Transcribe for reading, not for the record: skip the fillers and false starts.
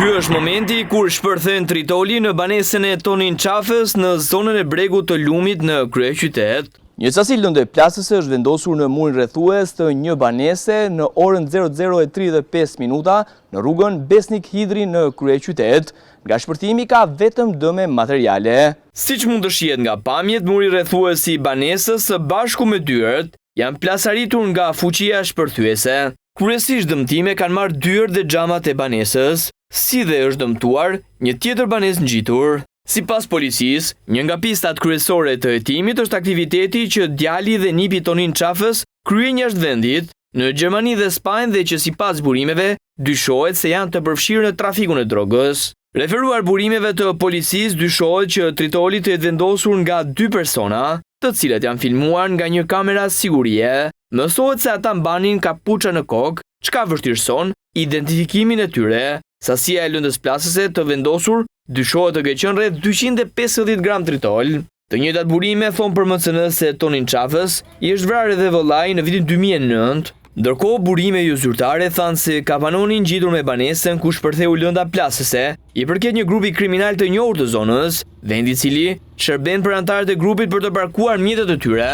Ky është momenti kur shpërthen tritoli në banesën e Tonin Qafës në zonën e Bregut të Lumit në kryeqytet. Një sasi lëndë plasëse është vendosur në murin rrethues të një banese në orën 00:35 në rrugën Besnik Hidri në kryeqytet. Nga shpërtimi ka vetëm dëme materiale. Siç mund të shihet nga pamjet, muri rrethues i banesës së bashku me dyert janë plasaritur nga fuqia shpërthyese. Kryesisht dëmtime kanë marrë dyert dhe xhamat e banesës, si dhe është dëmtuar një tjetër banesë ngjitur. Sipas policisë, një nga pistat kryesore të hetimit është aktiviteti që djali dhe nipi Tonin Qafës kryen jashtë vendit, në Gjermani dhe Spanjë, dhe që sipas burimeve dyshohet se janë të përfshirë në trafikun e drogës. Referuar burimeve të policisë, dyshohet që tritoli të jetë vendosur nga 2 persona, të cilët janë filmuar nga një kamera sigurie. Mësohet se ata mbanin kapuça në kokë, çka vështirëson identifikimin e tyre. Sasia e lëndës plasëse të vendosur dyshohet të ketë qenë rreth 250 gram tritol. Të njëjtat burime thon për MCN se Tonin Qafës i është vrarë edhe vëllai në vitin 2009. Ndërkohë, burime jo zyrtare thanë se kapanonin ngjitur me banesën ku shpërtheu lënda plasëse i përket një grupi kriminal të njohur të zonës, vendi i cili shërben për anëtarët e grupit për të parkuar mjetet e tyre.